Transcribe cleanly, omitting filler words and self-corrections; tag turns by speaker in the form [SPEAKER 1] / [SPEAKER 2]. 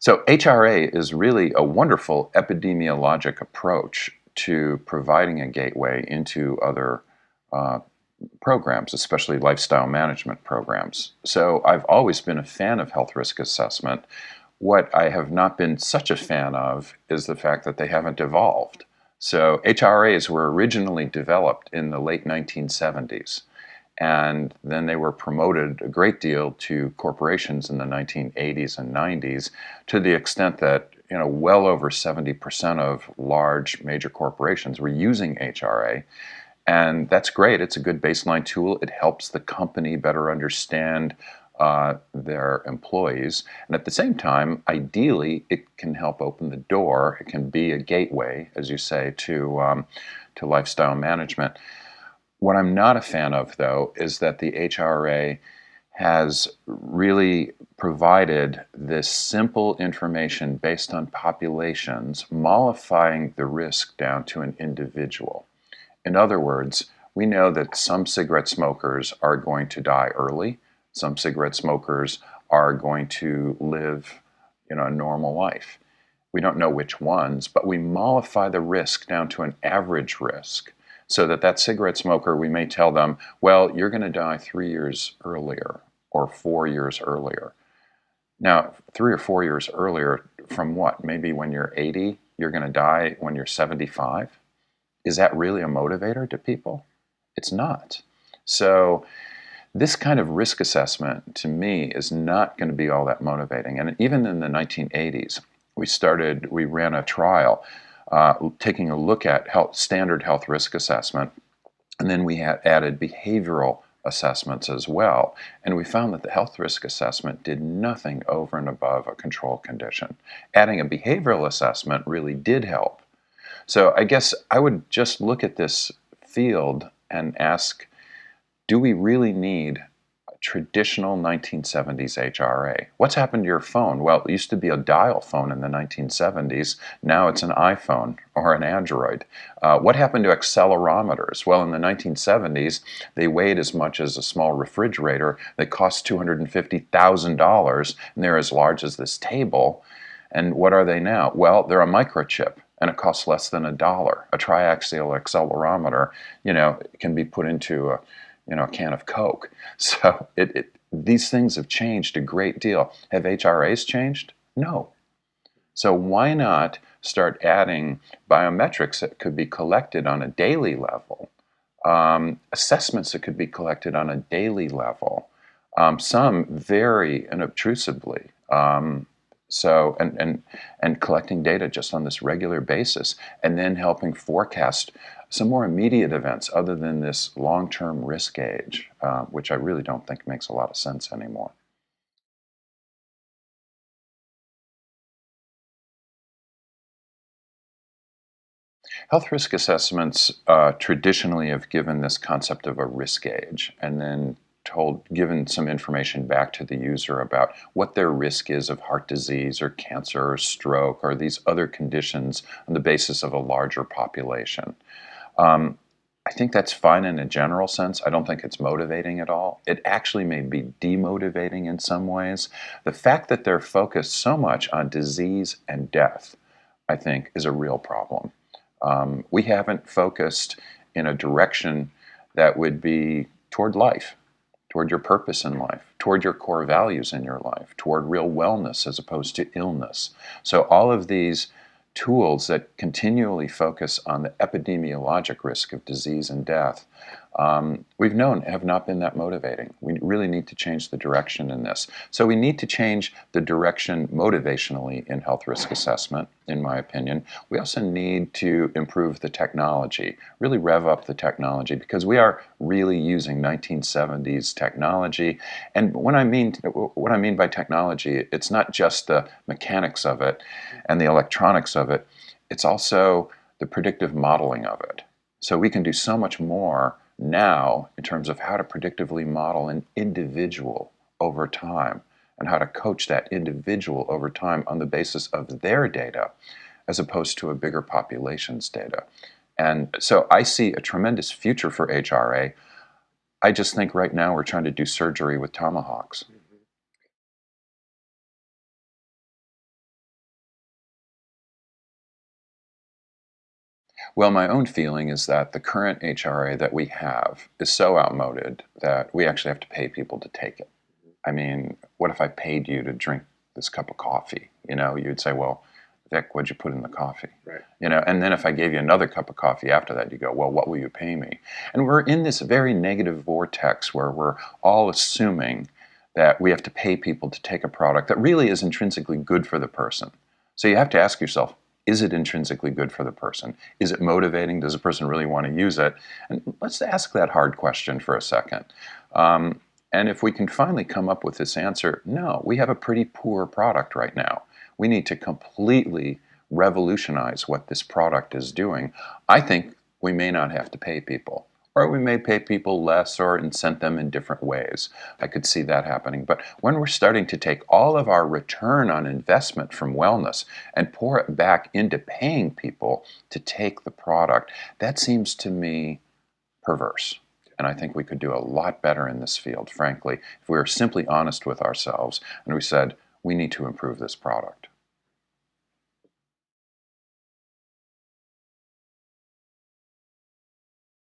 [SPEAKER 1] So HRA is really a wonderful epidemiologic approach to providing a gateway into other uh, programs, especially lifestyle management programs. So I've always been a fan of health risk assessment. What I have not been such a fan of is the fact that they haven't evolved. So HRAs were originally developed in the late 1970s, and then they were promoted a great deal to corporations in the 1980s and 90s, to the extent that well over 70% of large major corporations were using HRA. And that's great. It's a good baseline tool. It helps the company better understand their employees. And at the same time, ideally, it can help open the door. It can be a gateway, as you say, to lifestyle management. What I'm not a fan of, though, is that the HRA has really provided this simple information based on populations, mollifying the risk down to an individual. In other words, we know that some cigarette smokers are going to die early. Some cigarette smokers are going to live, a normal life. We don't know which ones, but we mollify the risk down to an average risk, so that cigarette smoker, we may tell them, well, you're going to die 3 years earlier or 4 years earlier. Now, 3 or 4 years earlier from what? Maybe when you're 80, you're going to die when you're 75? Is that really a motivator to people? It's not. So this kind of risk assessment, to me, is not going to be all that motivating. And even in the 1980s, we ran a trial taking a look at standard health risk assessment, and then we had added behavioral assessments as well. And we found that the health risk assessment did nothing over and above a control condition. Adding a behavioral assessment really did help. So I guess I would just look at this field and ask, do we really need a traditional 1970s HRA? What's happened to your phone? Well, it used to be a dial phone in the 1970s. Now it's an iPhone or an Android. What happened to accelerometers? Well, in the 1970s, they weighed as much as a small refrigerator that cost $250,000, and they're as large as this table. And what are they now? Well, they're a microchip, and it costs less than $1. A triaxial accelerometer, can be put into a can of Coke. So these things have changed a great deal. Have HRAs changed? No. So why not start adding biometrics that could be collected on a daily level, assessments that could be collected on a daily level, some very unobtrusively. So and collecting data just on this regular basis, and then helping forecast some more immediate events other than this long-term risk gauge, which I really don't think makes a lot of sense anymore. Health risk assessments traditionally have given this concept of a risk gauge, and then given some information back to the user about what their risk is of heart disease or cancer or stroke or these other conditions on the basis of a larger population. I think that's fine in a general sense. I don't think it's motivating at all. It actually may be demotivating in some ways. The fact that they're focused so much on disease and death, I think, is a real problem. We haven't focused in a direction that would be toward life, toward your purpose in life, toward your core values in your life, toward real wellness as opposed to illness. So all of these tools that continually focus on the epidemiologic risk of disease and death, we've known have not been that motivating. We really need to change the direction in this. So we need to change the direction motivationally in health risk assessment, in my opinion. We also need to improve the technology, really rev up the technology, because we are really using 1970s technology. And what I mean by technology, it's not just the mechanics of it and the electronics of it, it's also the predictive modeling of it. So we can do so much more now in terms of how to predictively model an individual over time and how to coach that individual over time on the basis of their data as opposed to a bigger population's data. And so I see a tremendous future for HRA. I just think right now we're trying to do surgery with tomahawks. Well, my own feeling is that the current HRA that we have is so outmoded that we actually have to pay people to take it. I mean, what if I paid you to drink this cup of coffee? You'd say, well, Vic, what'd you put in the coffee?
[SPEAKER 2] Right.
[SPEAKER 1] And then if I gave you another cup of coffee after that, you go, well, what will you pay me? And we're in this very negative vortex where we're all assuming that we have to pay people to take a product that really is intrinsically good for the person. So you have to ask yourself, is it intrinsically good for the person? Is it motivating? Does the person really want to use it? And let's ask that hard question for a second. And if we can finally come up with this answer, no, we have a pretty poor product right now. We need to completely revolutionize what this product is doing. I think we may not have to pay people, or we may pay people less or incent them in different ways. I could see that happening. But when we're starting to take all of our return on investment from wellness and pour it back into paying people to take the product, that seems to me perverse. And I think we could do a lot better in this field, frankly, if we were simply honest with ourselves and we said, we need to improve this product.